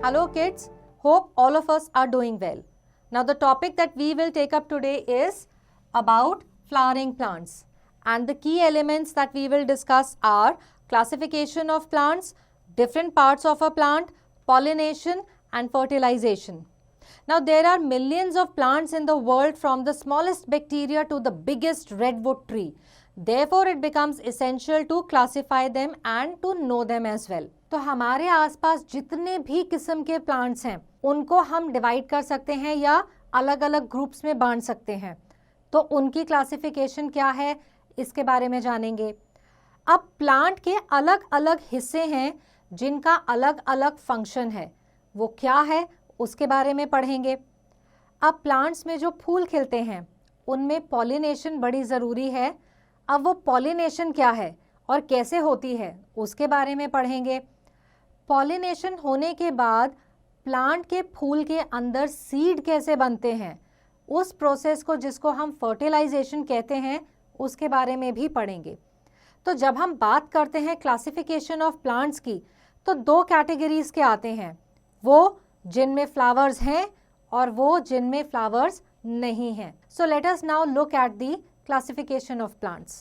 Hello kids, hope all of us are doing well. Now the topic that we will take up today is about flowering plants, and the key elements that we will discuss are classification of plants, different parts of a plant, pollination and fertilization. Now there are millions of plants in the world, from the smallest bacteria to the biggest redwood tree. Therefore it becomes essential to classify them and to know them as well. तो हमारे आसपास जितने भी किस्म के plants हैं उनको हम डिवाइड कर सकते हैं या अलग अलग ग्रुप्स में बांट सकते हैं। तो उनकी क्लासिफिकेशन क्या है इसके बारे में जानेंगे। अब प्लांट के अलग अलग हिस्से हैं जिनका अलग अलग फंक्शन है, वो क्या है उसके बारे में पढ़ेंगे। अब प्लांट्स में जो फूल खिलते हैं उनमें पॉलिनेशन बड़ी ज़रूरी है। अब वो पॉलिनेशन क्या है और कैसे होती है उसके बारे में पढ़ेंगे। पॉलिनेशन होने के बाद प्लांट के फूल के अंदर सीड कैसे बनते हैं, उस प्रोसेस को जिसको हम फर्टिलाइजेशन कहते हैं उसके बारे में भी पढ़ेंगे। तो जब हम बात करते हैं क्लासिफिकेशन ऑफ प्लांट्स की, तो दो कैटेगरीज के आते हैं, वो जिनमें फ्लावर्स हैं और वो जिनमें फ्लावर्स नहीं हैं। So let us now look at the classification of plants.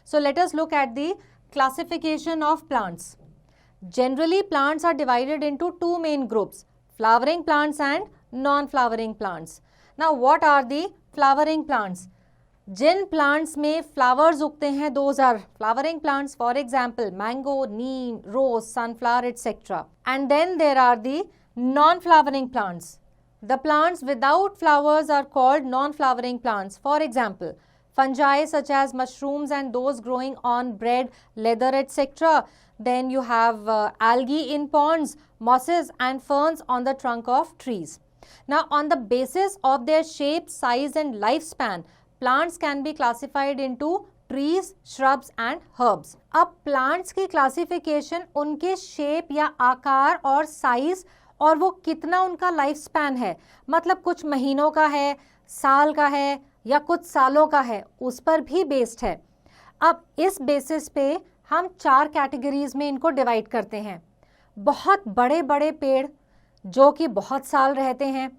So let us look at the classification of plants. Generally plants are divided into two main groups, flowering plants and non-flowering plants. Now what are the flowering plants? जिन plants में flowers उगते हैं those are flowering plants, for example mango, neem, rose, sunflower etc. And then there are the non-flowering plants. The plants without flowers are called non-flowering plants. For example fungi such as mushrooms and those growing on bread, leather etc. Then you have algae in ponds, mosses and ferns on the trunk of trees. Now on the basis of their shape, size and lifespan, plants can be classified into trees, shrubs and herbs. अब plants की classification उनके shape या आकार और size और वो कितना उनका लाइफ स्पैन है, मतलब कुछ महीनों का है, साल का है या कुछ सालों का है, उस पर भी बेस्ड है। अब इस बेसिस पे हम चार कैटेगरीज में इनको डिवाइड करते हैं। बहुत बड़े बड़े पेड़ जो कि बहुत साल रहते हैं,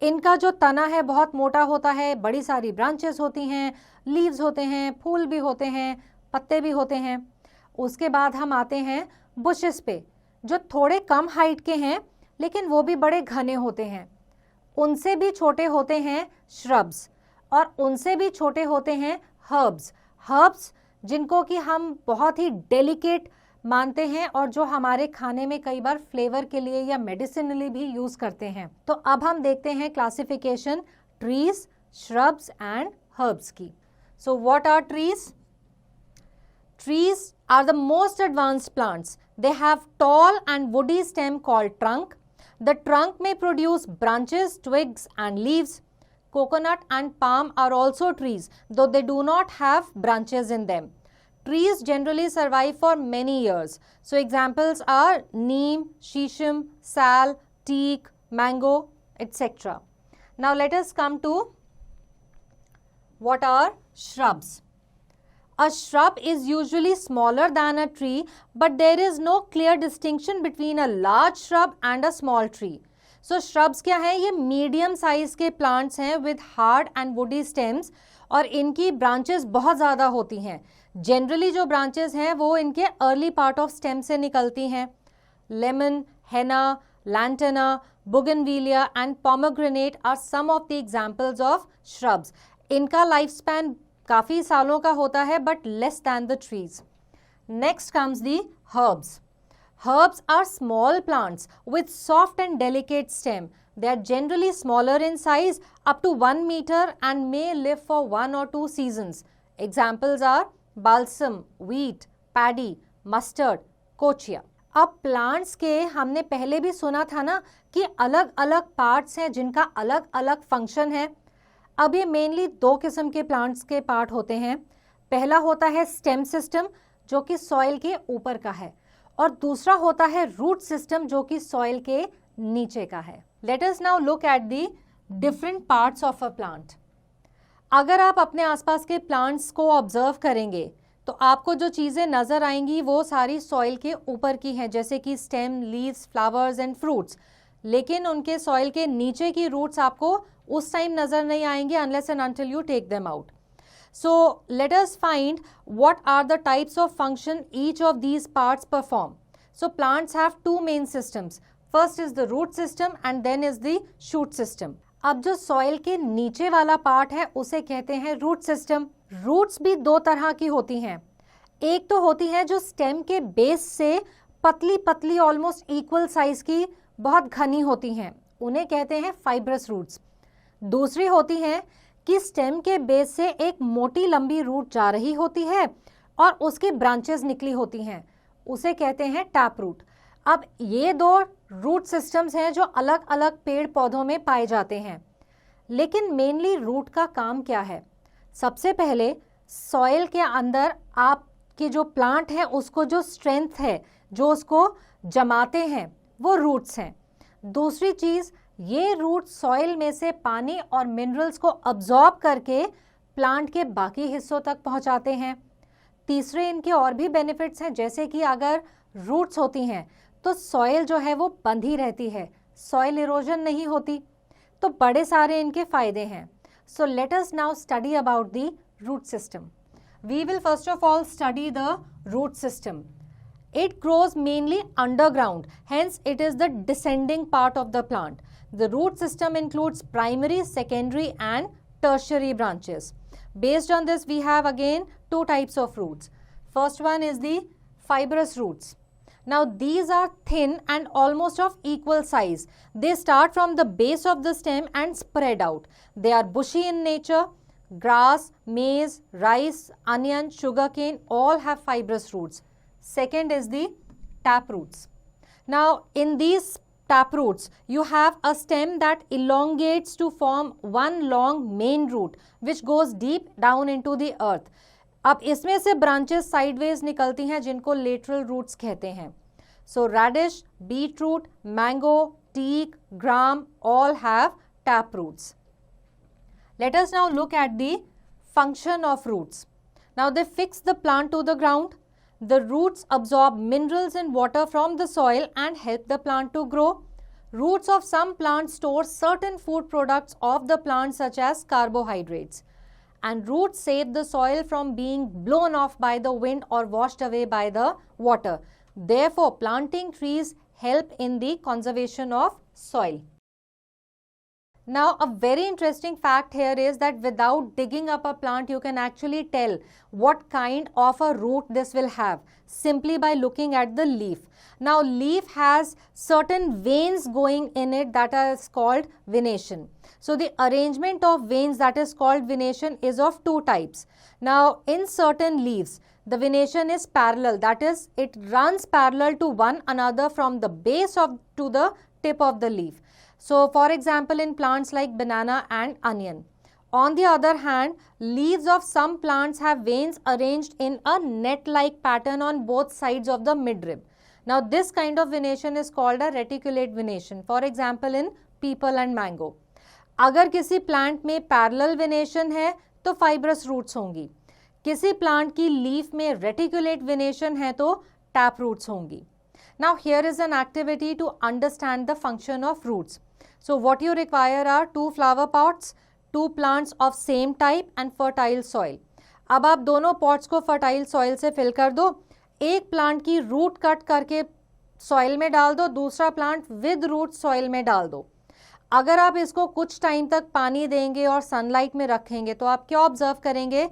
इनका जो तना है बहुत मोटा होता है, बड़ी सारी ब्रांचेस होती हैं, लीव्स होते हैं, फूल भी होते हैं, पत्ते भी होते हैं। उसके बाद हम आते हैं बुशेस पे, जो थोड़े कम हाइट के हैं लेकिन वो भी बड़े घने होते हैं। उनसे भी छोटे होते हैं श्रब्स और उनसे भी छोटे होते हैं हर्ब्स जिनको कि हम बहुत ही डेलिकेट मानते हैं और जो हमारे खाने में कई बार फ्लेवर के लिए या मेडिसिनली भी यूज करते हैं। तो अब हम देखते हैं classification trees, shrubs and herbs की। So what are trees? Trees are the most advanced plants. They have tall and woody stem called trunk. The trunk may produce branches, twigs and leaves. Coconut and palm are also trees, though they do not have branches in them. Trees generally survive for many years. So examples are neem, shisham, sal, teak, mango, etc. Now let us come to what are shrubs. A shrub is usually smaller than a tree, but there is no clear distinction between a large shrub and a small tree. So shrubs क्या है? ये medium size के plants हैं with hard and woody stems और इनकी branches बहुत ज़्यादा होती हैं। जनरली जो ब्रांचेस हैं वो इनके अर्ली पार्ट ऑफ स्टेम से निकलती हैं। Lemon, henna, lantana, bougainvillea and pomegranate are some of the examples of shrubs. इनका लाइफ स्पैन काफ़ी सालों का होता है but less than the trees. Next comes the herbs. Herbs are small plants with soft and delicate stem. They are generally smaller in size, up to 1 meter and may live for 1 or 2 seasons. Examples are balsam, wheat, paddy, mustard, कोचिया। अब plants के हमने पहले भी सुना था ना कि अलग अलग पार्ट्स हैं जिनका अलग अलग फंक्शन है। अब ये मेनली दो किस्म के प्लांट्स के पार्ट होते हैं। पहला होता है स्टेम सिस्टम जो कि सॉइल के ऊपर का है और दूसरा होता है रूट सिस्टम जो कि सॉइल के नीचे का है। Late us now look at the different parts of a plant. अगर आप अपने आसपास के प्लांट्स को ऑब्जर्व करेंगे तो आपको जो चीज़ें नज़र आएंगी वो सारी सॉइल के ऊपर की हैं, जैसे कि stem, leaves, flowers and fruits. लेकिन उनके सॉइल के नीचे की रूट्स आपको उस टाइम नजर नहीं आएंगे unless and until you take them out. So let us find what are the types of function each of these parts perform. So plants have two main systems. First is the root system and then is the shoot system. अब जो soil के नीचे वाला part है उसे कहते हैं root system. Roots भी दो तरह की होती हैं. एक तो होती है जो stem के base से पतली पतली ऑलमोस्ट इक्वल साइज की बहुत घनी होती हैं, उन्हें कहते हैं फाइब्रस रूट्स. दूसरी होती है कि स्टेम के बेस से एक मोटी लंबी रूट जा रही होती है और उसकी ब्रांचेस निकली होती हैं, उसे कहते हैं टैप रूट. अब ये दो रूट सिस्टम्स हैं जो अलग अलग पेड़ पौधों में पाए जाते हैं. लेकिन मेनली रूट का काम क्या है? सबसे पहले सॉइल के अंदर आपके जो प्लांट है उसको जो स्ट्रेंथ है, जो उसको जमाते हैं, वो रूट्स हैं. दूसरी चीज, ये रूट सॉइल में से पानी और मिनरल्स को अब्जॉर्ब करके प्लांट के बाकी हिस्सों तक पहुंचाते हैं. तीसरे इनके और भी बेनिफिट्स हैं, जैसे कि अगर रूट्स होती हैं तो सॉइल जो है वो बंधी रहती है, सॉइल इरोजन नहीं होती. तो बड़े सारे इनके फायदे हैं. So let us now study about the root system. We will first of all study the root system. It grows mainly underground, hence it is the descending part of the plant. The root system includes primary, secondary and tertiary branches. Based on this, we have again two types of roots. First one is the fibrous roots. Now these are thin and almost of equal size. They start from the base of the stem and spread out. They are bushy in nature. Grass, maize, rice, onion, sugarcane all have fibrous roots. Second is the tap roots. Now in these tap roots you have a stem that elongates to form one long main root which goes deep down into the earth. अब इसमें से branches sideways निकलती हैं जिनको lateral roots कहते हैं. So radish, beetroot, mango, teak, gram all have tap roots. Let us now look at the function of roots. Now they fix the plant to the ground. The roots absorb minerals and water from the soil and help the plant to grow. Roots of some plants store certain food products of the plant such as carbohydrates. And roots save the soil from being blown off by the wind or washed away by the water. Therefore, planting trees help in the conservation of soil. Now, a very interesting fact here is that without digging up a plant, you can actually tell what kind of a root this will have simply by looking at the leaf. Now, leaf has certain veins going in it that is called venation. So, the arrangement of veins that is called venation is of two types. Now, in certain leaves, the venation is parallel, that is, it runs parallel to one another from the base to the tip of the leaf. So, for example, in plants like banana and onion. On the other hand, leaves of some plants have veins arranged in a net-like pattern on both sides of the midrib. Now, this kind of venation is called a reticulate venation. For example, in people and mango. अगर किसी plant में parallel venation है तो fibrous roots होंगी. किसी plant की leaf में reticulate venation है तो tap roots होंगी. Now, here is an activity to understand the function of roots. So what you require are 2 flower pots, 2 plants of same type and fertile soil. अब आप दोनों pots को fertile soil से fill कर दो. एक plant की root cut करके soil में डाल दो, दूसरा plant with root soil में डाल दो. अगर आप इसको कुछ टाइम तक पानी देंगे और सनलाइट में रखेंगे तो आप क्या ऑब्जर्व करेंगे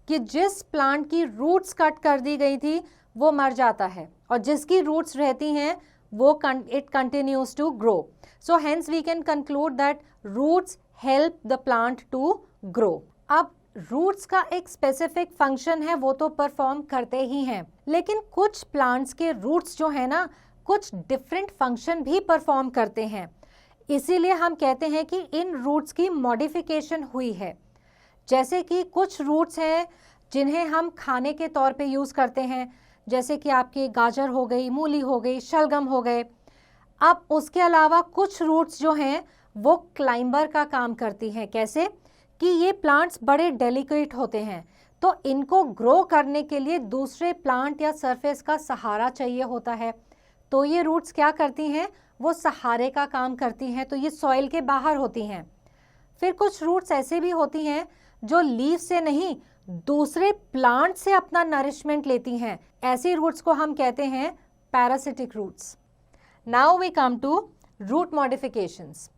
कि जिस प्लांट की रूट्स कट कर दी गई थी वो मर जाता है और जिसकी रूट्स रहती हैं वो it continues to grow. So hence we can conclude that roots help the plant to grow. अब रूट्स का एक स्पेसिफिक फंक्शन है वो तो परफॉर्म करते ही हैं, लेकिन कुछ प्लांट्स के रूट्स जो है ना कुछ डिफरेंट फंक्शन भी परफॉर्म करते हैं. इसीलिए हम कहते हैं कि इन रूट्स की मॉडिफिकेशन हुई है. जैसे कि कुछ रूट्स हैं जिन्हें हम खाने के तौर पे यूज़ करते हैं, जैसे कि आपके गाजर हो गई, मूली हो गई, शलगम हो गए. अब उसके अलावा कुछ रूट्स जो हैं वो क्लाइंबर का काम करती हैं. कैसे कि ये प्लांट्स बड़े डेलिकेट होते हैं तो इनको ग्रो करने के लिए दूसरे प्लांट या सरफेस का सहारा चाहिए होता है. तो ये रूट्स क्या करती हैं, वो सहारे का काम करती हैं, तो ये सॉइल के बाहर होती हैं। फिर कुछ रूट्स ऐसे भी होती हैं जो लीफ से नहीं दूसरे प्लांट से अपना नरिशमेंट लेती हैं, ऐसी रूट्स को हम कहते हैं parasitic roots. Now we come to root modifications.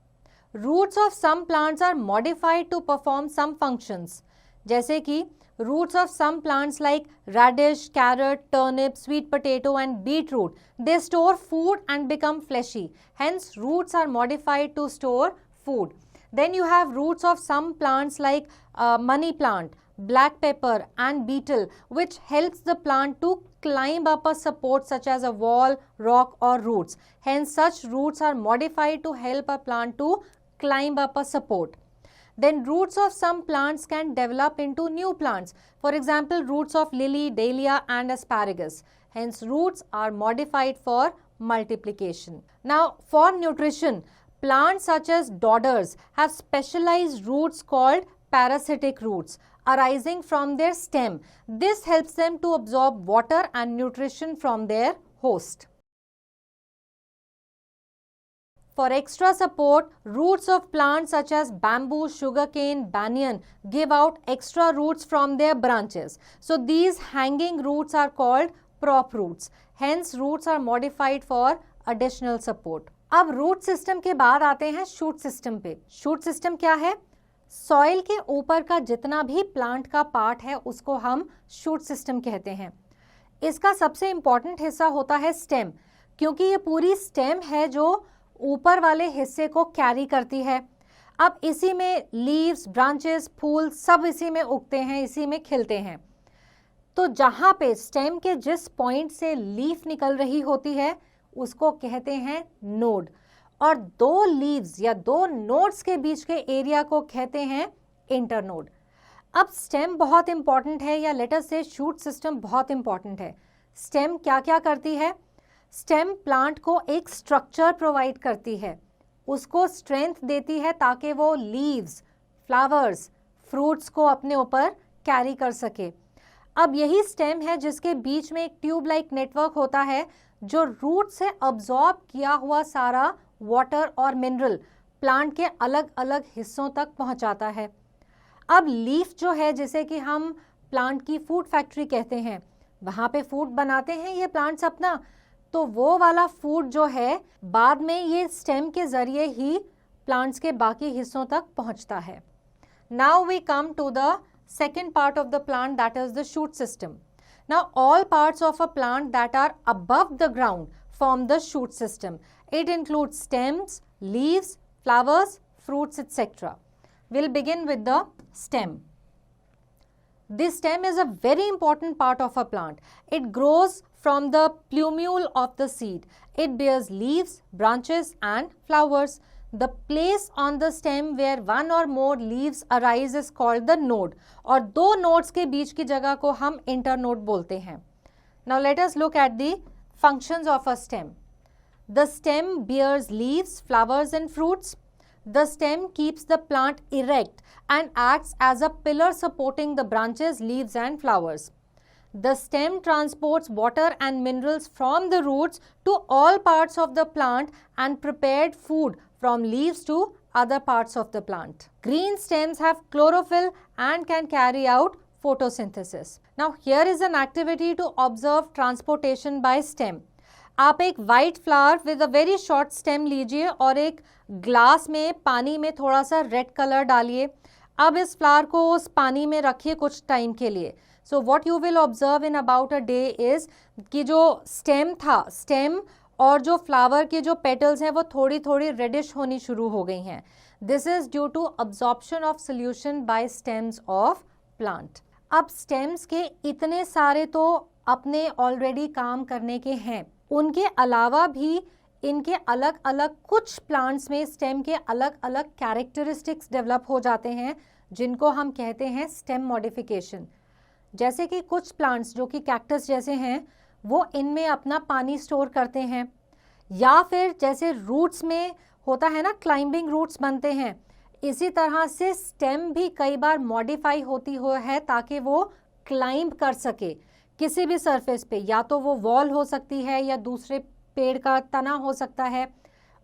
Roots of some plants are modified to perform some functions, जैसे कि roots of some plants like radish, carrot, turnip, sweet potato and beetroot, they store food and become fleshy. Hence, roots are modified to store food. Then you have roots of some plants like money plant, black pepper and beetle, which helps the plant to climb up a support such as a wall, rock or roots. Hence, such roots are modified to help a plant to climb up a support. Then roots of some plants can develop into new plants. For example, roots of lily, dahlia and asparagus. Hence, roots are modified for multiplication. Now, for nutrition, plants such as dodders have specialized roots called parasitic roots arising from their stem. This helps them to absorb water and nutrition from their host. For extra support, roots of plants such as bamboo, sugarcane, banyan give out extra roots from their branches. So these hanging roots are called prop roots. Hence, roots are modified for additional support. अब root system के बाद आते हैं shoot system पे। Shoot system क्या है? Soil के ऊपर का जितना भी प्लांट का पार्ट है उसको हम शूट सिस्टम कहते हैं। इसका सबसे इम्पॉर्टेंट हिस्सा होता है स्टेम, क्योंकि ये पूरी स्टेम है जो ऊपर वाले हिस्से को कैरी करती है। अब इसी में लीव्स, ब्रांचेस, फूल सब इसी में उगते हैं, इसी में खिलते हैं। तो जहाँ पे स्टेम के जिस पॉइंट से लीफ निकल रही होती है उसको कहते हैं नोड, और दो लीव्स या दो नोड्स के बीच के एरिया को कहते हैं इंटरनोड। अब स्टेम बहुत इंपॉर्टेंट है, या लेट अस से शूट सिस्टम बहुत इंपॉर्टेंट है। स्टेम क्या क्या करती है? स्टेम प्लांट को एक स्ट्रक्चर प्रोवाइड करती है, उसको स्ट्रेंथ देती है ताकि वो लीव्स, फ्लावर्स, फ्रूट्स को अपने ऊपर कैरी कर सके। अब यही स्टेम है जिसके बीच में एक ट्यूब लाइक नेटवर्क होता है जो रूट से अब्जॉर्ब किया हुआ सारा वाटर और मिनरल प्लांट के अलग अलग हिस्सों तक पहुंचाता है। अब लीफ जो है, जिसे कि हम प्लांट की फूड फैक्ट्री कहते हैं, वहाँ पे फूड बनाते हैं ये प्लांट्स अपना, तो वो वाला फूड जो है बाद में ये स्टेम के जरिए ही प्लांट्स के बाकी हिस्सों तक पहुंचता है। Now we come to the second part of the plant, that is the shoot system. Now all parts of a plant that are above the ground form the shoot system. It includes stems, leaves, flowers, fruits, etc. We'll begin with the stem. This stem is a very important part of a plant. It grows from the plumule of the seed. It bears leaves, branches and flowers. The place on the stem where one or more leaves arise is called the node, और दो nodes के बीच की जगह को हम internode बोलते हैं। Now let us look at the functions of a stem. The stem bears leaves, flowers and fruits. The stem keeps the plant erect and acts as a pillar supporting the branches, leaves and flowers. The stem transports water and minerals from the roots to all parts of the plant and prepared food from leaves to other parts of the plant. Green stems have chlorophyll and can carry out photosynthesis. Now here is an activity to observe transportation by stem. आप एक white flower with a very short stem लीजिए और एक glass में पानी में थोड़ा सा रेड कलर डालिए। अब इस फ्लावर को उस पानी में रखिए कुछ टाइम के लिए। So what you will observe in about a day is कि जो स्टेम था, स्टेम और जो फ्लावर के जो पेटल्स हैं वो थोड़ी थोड़ी रेडिश होनी शुरू हो गई हैं। This is due to absorption of solution by stems of plant. अब स्टेम्स के इतने सारे तो अपने ऑलरेडी काम करने के हैं, उनके अलावा भी इनके अलग अलग कुछ प्लांट्स में स्टेम के अलग अलग कैरेक्टरिस्टिक्स डेवलप हो जाते हैं जिनको हम कहते हैं स्टेम मॉडिफिकेशन। जैसे कि कुछ प्लांट्स जो कि कैक्टस जैसे हैं वो इनमें अपना पानी स्टोर करते हैं, या फिर जैसे रूट्स में होता है ना क्लाइंबिंग रूट्स बनते हैं, इसी तरह से स्टेम भी कई बार मॉडिफाई होती है ताकि वो क्लाइंब कर सके किसी भी सरफेस पे, या तो वो वॉल हो सकती है या दूसरे पेड़ का तना हो सकता है,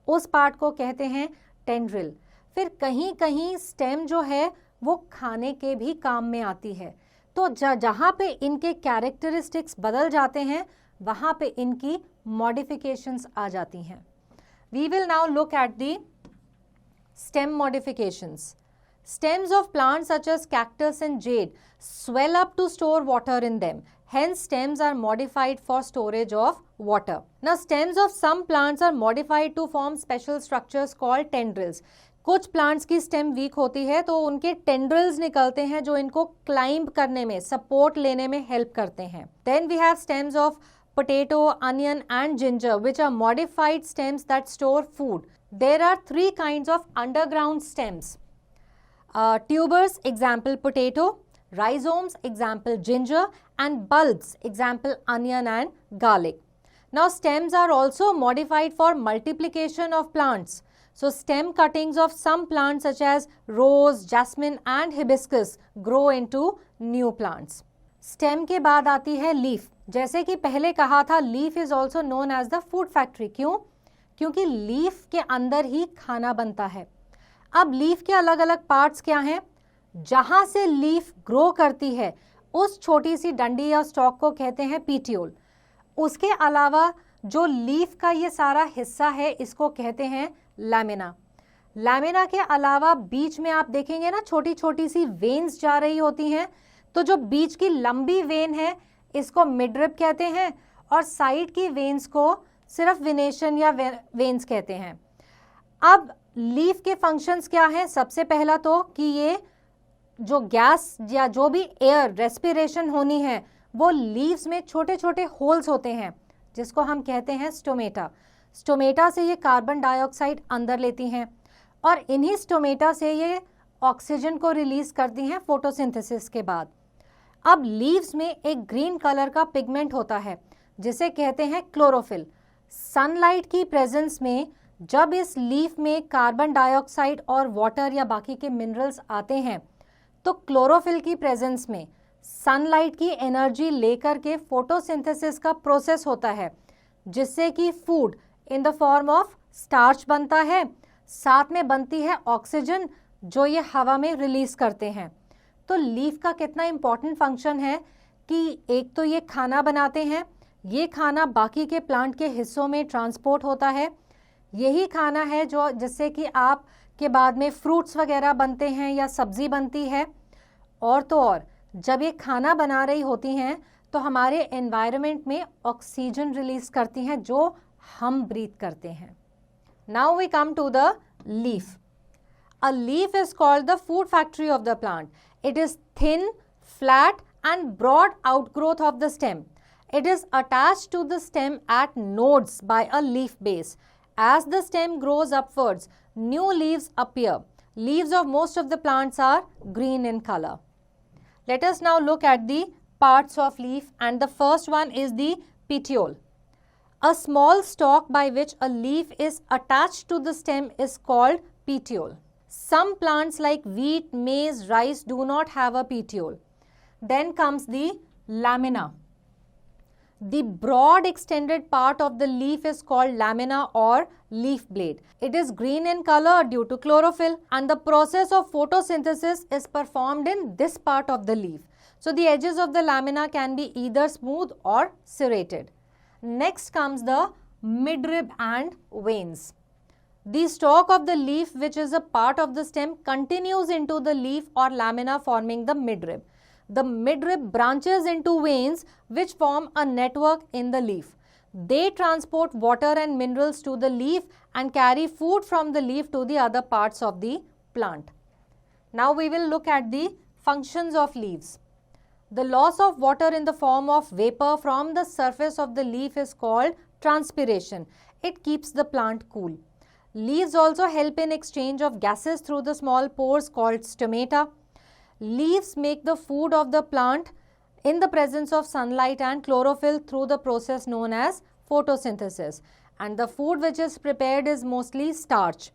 उस पार्ट को कहते हैं टेंड्रिल। फिर कहीं कहीं स्टेम जो है वो खाने के भी काम में आती है। तो जहाँ पे इनके कैरेक्टरिस्टिक्स बदल जाते हैं वहाँ पे इनकी मॉडिफिकेशंस आ जाती हैं। We will now look at the stem modifications. Stems of plants such as cactus and jade swell up to store water in them. Hence, stems are modified for storage of water. Now, stems of some plants are modified to form special structures called tendrils. कुछ plants की stem weak होती है तो उनके tendrils निकलते हैं जो इनको climb करने में, support लेने में help करते हैं. Then we have stems of potato, onion and ginger which are modified stems that store food. There are three kinds of underground stems. Tubers, example potato, rhizomes, example ginger, and bulbs, example onion and garlic. Now stems are also modified for multiplication of plants. So stem cuttings of some plants such as rose, jasmine and hibiscus grow into new plants. Stem के बाद आती है leaf. जैसे कि पहले कहा था leaf is also known as the food factory. क्यों? क्योंकि लीफ के अंदर ही खाना बनता है। अब लीफ के अलग अलग पार्ट्स क्या हैं? जहां से लीफ ग्रो करती है उस छोटी सी डंडी या स्टॉक को कहते हैं पीटियोल। उसके अलावा जो लीफ का ये सारा हिस्सा है इसको कहते हैं लैमिना। लैमिना के अलावा बीच में आप देखेंगे ना छोटी छोटी सी वेन्स जा रही होती हैं, तो जो बीच की लंबी वेन है इसको मिडरिब कहते हैं और साइड की वेन्स को सिर्फ विनेशन या वेन्स कहते हैं। अब लीफ के फंक्शंस क्या हैं? सबसे पहला तो कि ये जो गैस या जो भी एयर रेस्पिरेशन होनी है वो लीव्स में छोटे छोटे होल्स होते हैं जिसको हम कहते हैं स्टोमेटा। स्टोमेटा से ये कार्बन डाइऑक्साइड अंदर लेती हैं और इन्हीं स्टोमेटा से ये ऑक्सीजन को रिलीज करती हैं फोटोसिंथेसिस के बाद। अब लीव्स में एक ग्रीन कलर का पिगमेंट होता है जिसे कहते हैं क्लोरोफिल। सनलाइट की प्रेजेंस में जब इस लीफ में कार्बन डाइऑक्साइड और वाटर या बाकी के मिनरल्स आते हैं तो क्लोरोफिल की प्रेजेंस में सनलाइट की एनर्जी लेकर के फोटोसिंथेसिस का प्रोसेस होता है जिससे कि food in the form of starch बनता है, साथ में बनती है ऑक्सीजन जो ये हवा में रिलीज करते हैं। तो लीफ का कितना इंपॉर्टेंट फंक्शन है कि एक तो ये खाना बनाते हैं, ये खाना बाकी के प्लांट के हिस्सों में ट्रांसपोर्ट होता है, यही खाना है जो जिससे कि आप के बाद में फ्रूट्स वगैरह बनते हैं या सब्जी बनती है। और तो और जब ये खाना बना रही होती हैं तो हमारे एनवायरनमेंट में ऑक्सीजन रिलीज करती हैं जो हम ब्रीथ करते हैं। Now we come to the leaf. A leaf is called the food factory of the plant. It is thin, flat and broad outgrowth of the stem. It is attached to the stem at nodes by a leaf base. As the stem grows upwards, new leaves appear. Leaves of most of the plants are green in color. Let us now look at the parts of leaf, and the first one is the petiole. A small stalk by which a leaf is attached to the stem is called petiole. Some plants like wheat, maize, rice do not have a petiole. Then comes the lamina. The broad extended part of the leaf is called lamina or leaf blade. It is green in color due to chlorophyll and the process of photosynthesis is performed in this part of the leaf. So the edges of the lamina can be either smooth or serrated. Next comes the midrib and veins. The stalk of the leaf, which is a part of the stem, continues into the leaf or lamina forming the midrib. The midrib branches into veins which form a network in the leaf. They transport water and minerals to the leaf and carry food from the leaf to the other parts of the plant. Now we will look at the functions of leaves. The loss of water in the form of vapor from the surface of the leaf is called transpiration. It keeps the plant cool. Leaves also help in exchange of gases through the small pores called stomata. Leaves make the food of the plant in the presence of sunlight and chlorophyll through the process known as photosynthesis. And the food which is prepared is mostly starch.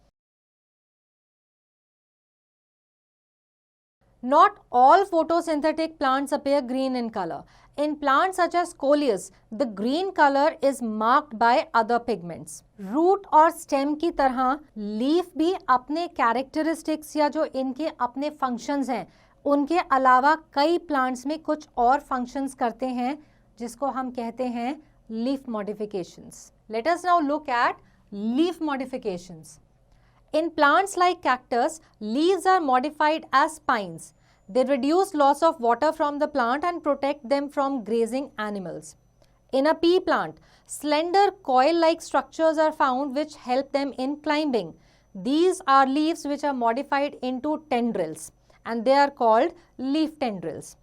Not all photosynthetic plants appear green in color. In plants such as coleus, the green color is marked by other pigments. Root और stem की तरह leaf भी अपने characteristics या जो इनके अपने functions हैं, उनके अलावा कई plants में कुछ और functions करते हैं जिसको हम कहते हैं leaf modifications. Let us now look at leaf modifications. In plants like cactus, leaves are modified as spines. They reduce loss of water from the plant and protect them from grazing animals. In a pea plant, slender coil-like structures are found which help them in climbing. These are leaves which are modified into tendrils and they are called leaf tendrils.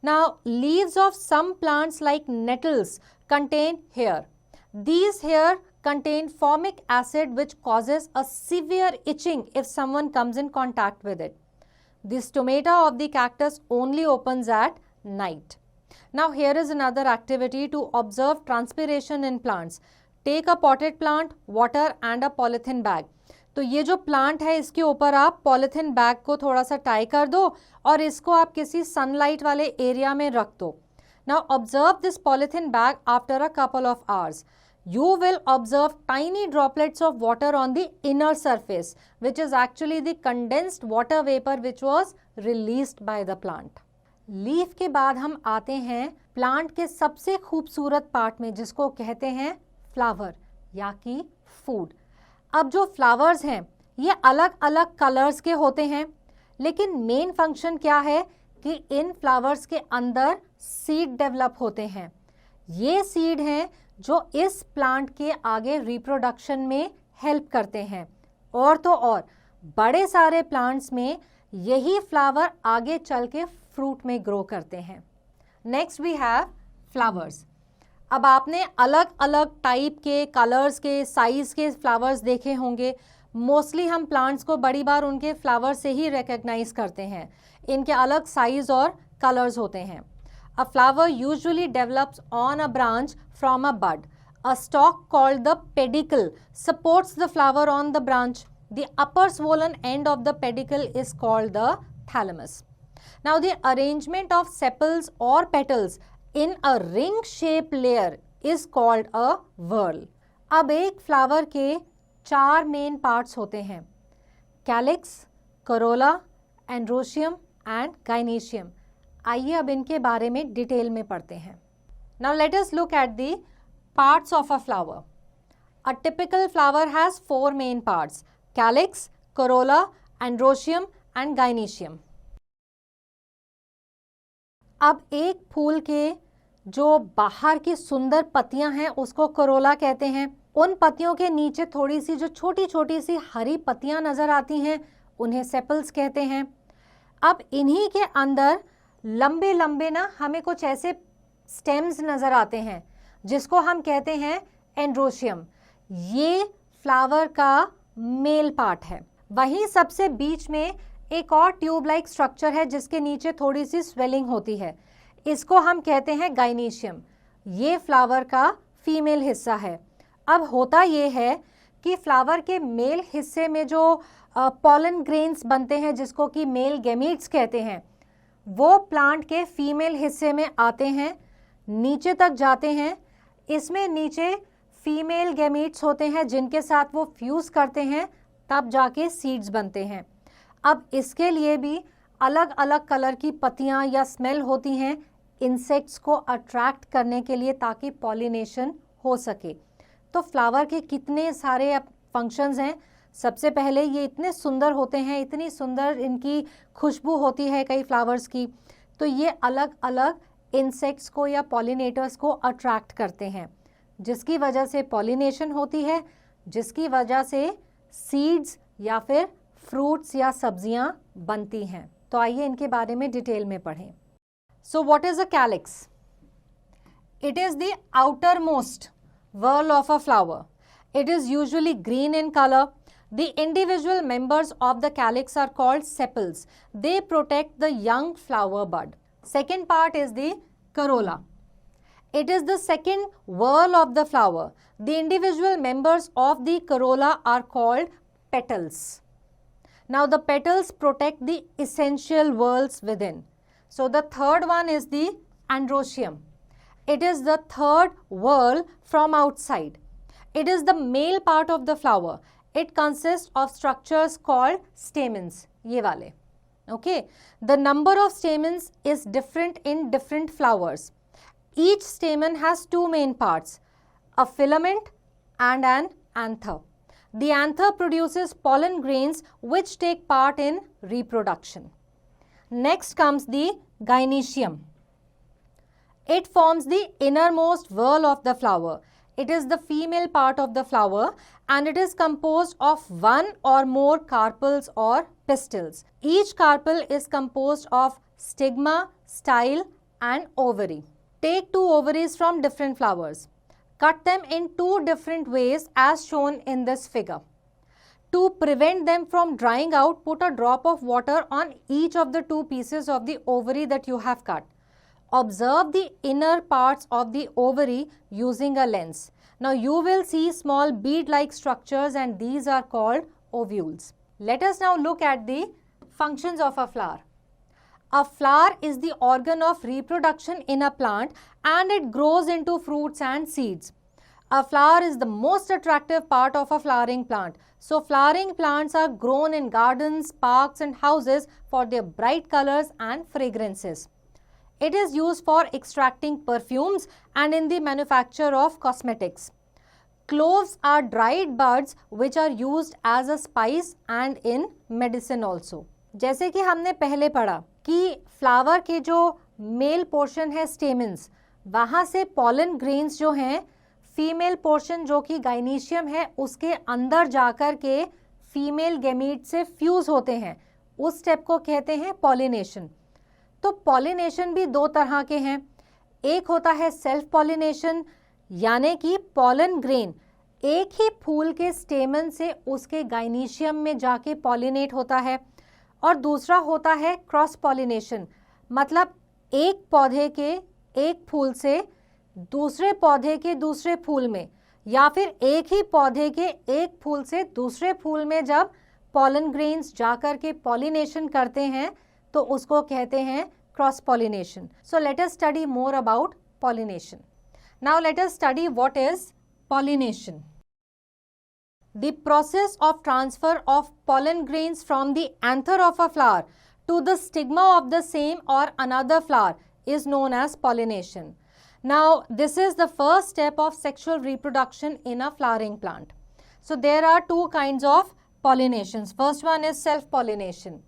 Now, leaves of some plants like nettles contain hair. These hair contain formic acid which causes a severe itching if someone comes in contact with it. The stomata of the cactus only opens at night. Now here is another activity to observe transpiration in plants. Take a potted plant, water and a polythene bag. तो ये जो plant है इसके ऊपर आप polythene bag को थोड़ा सा टाई कर दो और इसको आप किसी सनलाइट वाले एरिया में रख दो. Now observe this polythene bag after a couple of hours. You will observe tiny droplets of water on the inner surface, which is actually the condensed water vapor which was released by the plant. Leaf के बाद हम आते हैं plant के सबसे खूबसूरत part में जिसको कहते हैं फ्लावर या कि फूड. अब जो फ्लावर्स हैं ये अलग अलग कलर्स के होते हैं, लेकिन मेन फंक्शन क्या है कि इन फ्लावर्स के अंदर सीड डेवलप होते हैं. ये सीड हैं जो इस प्लांट के आगे रिप्रोडक्शन में हेल्प करते हैं. और तो और बड़े सारे प्लांट्स में यही फ्लावर आगे चल के फ्रूट में ग्रो करते हैं. Next we have flowers. अब आपने अलग अलग टाइप के कलर्स के साइज के फ्लावर्स देखे होंगे. मोस्टली हम प्लांट्स को बड़ी बार उनके फ्लावर से ही रिकग्नाइज करते हैं. इनके अलग साइज और कलर्स होते हैं. A flower usually develops on a branch from a bud. A stalk called the pedicel supports the flower on the branch. The upper swollen end of the pedicel is called the thalamus. Now the arrangement of sepals or petals in a ring-shaped layer is called a whorl. अब एक flower के 4 main parts होते हैं: calyx, Corolla, androecium and gynoecium. आइए अब इनके बारे में डिटेल में पढ़ते हैं. Now let us look at the parts of a flower. A typical flower has 4 main parts: calyx, corolla, androecium and gynoecium. अब एक फूल के जो बाहर की सुंदर पत्तियां हैं उसको करोला कहते हैं. उन पत्तियों के नीचे थोड़ी सी जो छोटी छोटी सी हरी पत्तियां नजर आती हैं उन्हें सेपल्स कहते हैं. अब इन्हीं के अंदर लंबे लंबे ना हमें कुछ ऐसे स्टेम्स नजर आते हैं जिसको हम कहते हैं एंड्रोशियम. ये फ्लावर का मेल पार्ट है. वहीं सबसे बीच में एक और ट्यूब लाइक स्ट्रक्चर है जिसके नीचे थोड़ी सी स्वेलिंग होती है. इसको हम कहते हैं गाइनेशियम. ये फ्लावर का फीमेल हिस्सा है. अब होता ये है कि फ्लावर के मेल हिस्से में जो पॉलन ग्रेन्स बनते हैं जिसको कि मेल गैमीट्स कहते हैं, वो प्लांट के फीमेल हिस्से में आते हैं, नीचे तक जाते हैं. इसमें नीचे फीमेल गैमीट्स होते हैं जिनके साथ वो फ्यूज करते हैं, तब जाके सीड्स बनते हैं. अब इसके लिए भी अलग अलग कलर की पत्तियां या स्मेल होती हैं इंसेक्ट्स को अट्रैक्ट करने के लिए ताकि पॉलिनेशन हो सके. तो फ्लावर के कितने सारे फंक्शंस हैं. सबसे पहले ये इतने सुंदर होते हैं, इतनी सुंदर इनकी खुशबू होती है कई फ्लावर्स की, तो ये अलग अलग इंसेक्ट्स को या पॉलिनेटर्स को अट्रैक्ट करते हैं जिसकी वजह से पॉलिनेशन होती है, जिसकी वजह से सीड्स या फिर फ्रूट्स या सब्जियां बनती हैं. तो आइए इनके बारे में डिटेल में पढ़ें. So what is a calyx? It is the outer most whorl of a flower. It is usually green in color. The individual members of the calyx are called sepals. They protect the young flower bud. Second part is the corolla. It is the second whorl of the flower. The individual members of the corolla are called petals. Now the petals protect the essential whorls within. So the third one is the androecium. It is the third whorl from outside. It is the male part of the flower. It consists of structures called stamens. ये वाले. Okay. The number of stamens is different in different flowers. Each stamen has two main parts, a filament and an anther. The anther produces pollen grains which take part in reproduction. Next comes the gynoecium. It forms the innermost whorl of the flower. It is the female part of the flower and it is composed of one or more carpels or pistils. Each carpel is composed of stigma, style and ovary. Take two ovaries from different flowers. Cut them in two different ways as shown in this figure. To prevent them from drying out, put a drop of water on each of the two pieces of the ovary that you have cut. Observe the inner parts of the ovary using a lens. Now you will see small bead-like structures and these are called ovules. Let us now look at the functions of a flower. A flower is the organ of reproduction in a plant and it grows into fruits and seeds. A flower is the most attractive part of a flowering plant. So flowering plants are grown in gardens, parks and houses for their bright colors and fragrances. It is used for extracting perfumes and in the manufacture of cosmetics. Cloves are dried buds which are used as a spice and in medicine also. जैसे कि हमने पहले पढ़ा कि flower के जो mail portion है stamens, वहाँ से पॉलन ग्रेन्स जो हैं फीमेल पोर्शन जो कि गाइनीशियम है उसके अंदर जाकर के फीमेल गैमीट से फ्यूज होते हैं. उस स्टेप को कहते हैं पॉलिनेशन. तो पॉलिनेशन भी दो तरह के हैं. एक होता है सेल्फ पॉलिनेशन यानी कि पॉलन ग्रेन एक ही फूल के स्टेमन से उसके गाइनीशियम में जाके पॉलिनेट होता है. और दूसरा होता है क्रॉस पॉलिनेशन, मतलब एक पौधे के एक फूल से दूसरे पौधे के दूसरे फूल में या फिर एक ही पौधे के एक फूल से दूसरे फूल में जब पॉलन ग्रेन्स जाकर के पॉलिनेशन करते हैं तो उसको कहते हैं cross pollination. So let us study more about pollination. Now let us study what is pollination. The process of transfer of pollen grains from the anther of a flower to the stigma of the same or another flower is known as pollination. Now, this is the first step of sexual reproduction in a flowering plant. So, there are two kinds of pollinations. First one is self-pollination.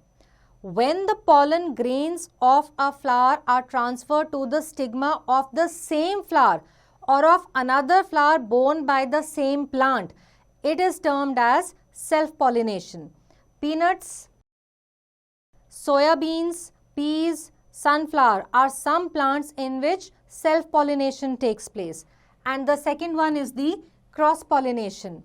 When the pollen grains of a flower are transferred to the stigma of the same flower or of another flower borne by the same plant, it is termed as self-pollination. Peanuts, soya beans, peas, sunflower are some plants in which self-pollination takes place. And the second one is the cross-pollination.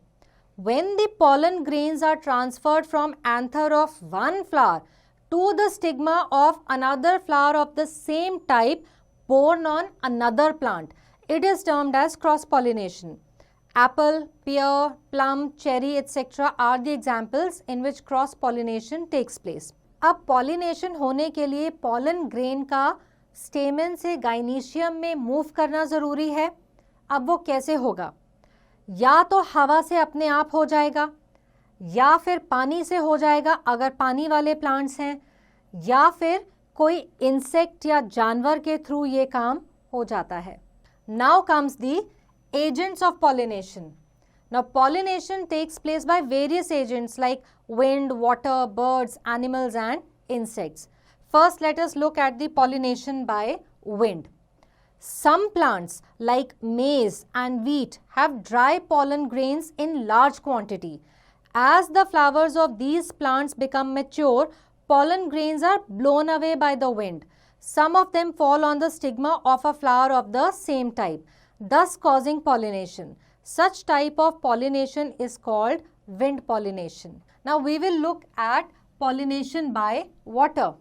When the pollen grains are transferred from anther of one flower to the stigma of another flower of the same type borne on another plant, it is termed as cross-pollination. Apple, pear, plum, cherry, etc. are the examples in which cross-pollination takes place. अब pollination होने के लिए pollen grain का stamen से gynoecium में move करना ज़रूरी है. अब वो कैसे होगा? या तो हवा से अपने आप हो जाएगा या फिर पानी से हो जाएगा अगर पानी वाले plants हैं, या फिर कोई insect या जानवर के थ्रू ये काम हो जाता है. Now comes the agents of pollination. Now pollination takes place by various agents like wind, water, birds, animals and insects. First let us look at the pollination by wind. Some plants like maize and wheat have dry pollen grains in large quantity. As the flowers of these plants become mature, pollen grains are blown away by the wind. Some of them fall on the stigma of a flower of the same type, thus causing pollination. Such type of pollination is called wind pollination. Now we will look at pollination by water.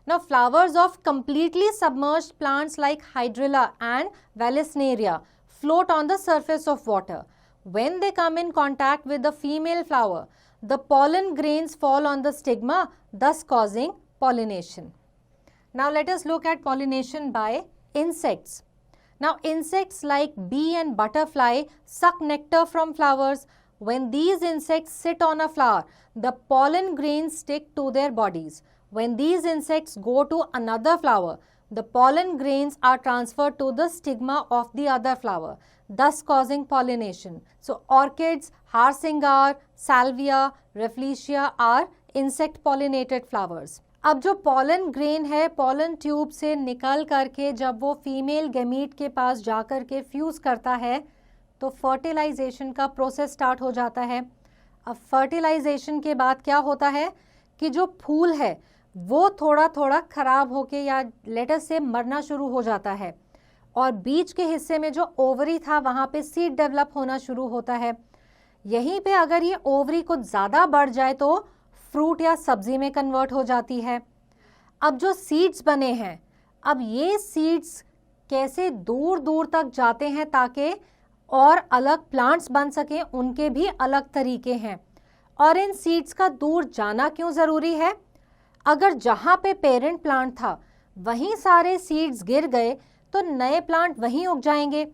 Now flowers of completely submerged plants like Hydrilla and Vallisneria float on the surface of water. When they come in contact with the female flower, the pollen grains fall on the stigma, thus causing pollination. Now let us look at pollination by insects. Now, insects like bee and butterfly suck nectar from flowers. When these insects sit on a flower, the pollen grains stick to their bodies. When these insects go to another flower, the pollen grains are transferred to the stigma of the other flower, thus causing pollination. So, orchids, harsingar, salvia, rafflesia are insect pollinated flowers. अब जो pollen grain है pollen tube से निकल करके जब वो female gamete के पास जा कर के फ्यूज करता है तो फर्टिलाइजेशन का प्रोसेस स्टार्ट हो जाता है. अब फर्टिलाइजेशन के बाद क्या होता है कि जो फूल है वो थोड़ा थोड़ा खराब होके या लेटर से मरना शुरू हो जाता है और बीच के हिस्से में जो ओवरी था वहाँ पे सीड डेवलप होना शुरू होता है. यहीं पे अगर ये ओवरी कुछ ज़्यादा बढ़ जाए तो फ्रूट या सब्जी में कन्वर्ट हो जाती है. अब जो सीड्स बने हैं, अब ये सीड्स कैसे दूर दूर तक जाते हैं ताकि और अलग प्लांट्स बन सकें, उनके भी अलग तरीके हैं. और इन सीड्स का दूर जाना क्यों ज़रूरी है? अगर जहाँ पे पेरेंट प्लांट था वहीं सारे सीड्स गिर गए तो नए प्लांट वहीं उग जाएंगे,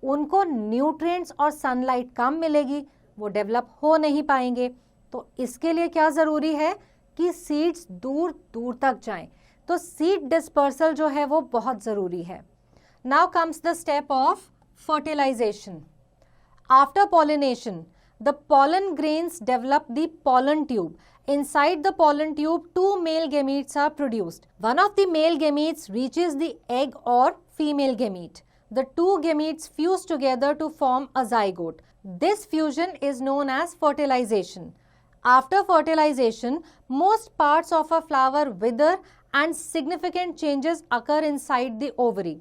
उनको न्यूट्रिएंट्स और सनलाइट कम मिलेगी, वो डेवलप हो नहीं पाएंगे. तो इसके लिए क्या ज़रूरी है कि सीड्स दूर दूर तक जाएं. तो सीड डिस्पर्सल जो है वो बहुत ज़रूरी है. Now comes the step of fertilization. After pollination the pollen grains develop the pollen tube. Inside the pollen tube, two male gametes are produced. One of the male gametes reaches the egg or female gamete. The two gametes fuse together to form a zygote. This fusion is known as fertilization. After fertilization, most parts of a flower wither and significant changes occur inside the ovary.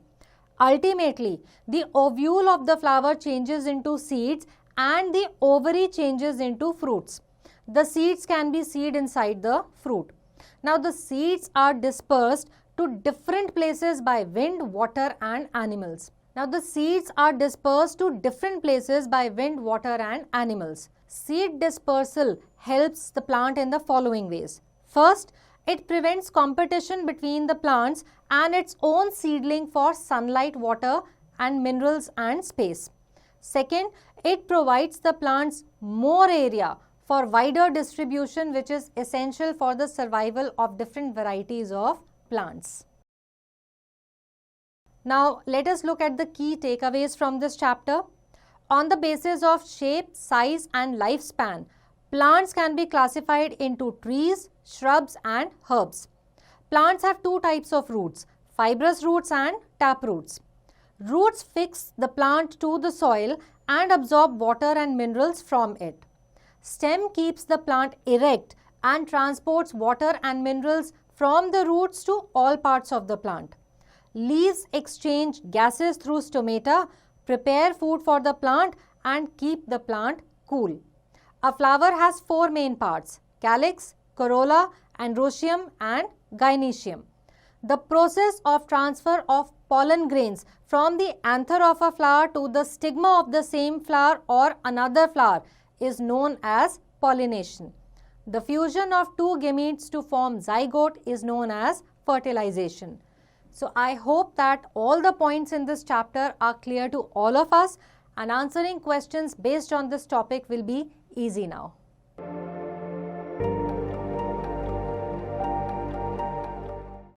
Ultimately, the ovule of the flower changes into seeds and the ovary changes into fruits. The seeds can be seen inside the fruit. Now, the seeds are dispersed to different places by wind, water and animals. Now, the seeds are dispersed to different places by wind, water and animals. Seed dispersal helps the plant in the following ways. First, it prevents competition between the plants and its own seedling for sunlight, water and minerals and space. Second, it provides the plants more area for wider distribution, which is essential for the survival of different varieties of plants. Now, let us look at the key takeaways from this chapter. On the basis of shape, size and lifespan, plants can be classified into trees, shrubs and herbs. Plants have two types of roots, fibrous roots and tap roots. Roots fix the plant to the soil and absorb water and minerals from it. Stem keeps the plant erect and transports water and minerals from the roots to all parts of the plant. Leaves exchange gases through stomata, prepare food for the plant and keep the plant cool. A flower has four main parts, calyx, corolla, androecium and gynoecium. The process of transfer of pollen grains from the anther of a flower to the stigma of the same flower or another flower is known as pollination. The fusion of two gametes to form zygote is known as fertilization. So, I hope that all the points in this chapter are clear to all of us and answering questions based on this topic will be easy now.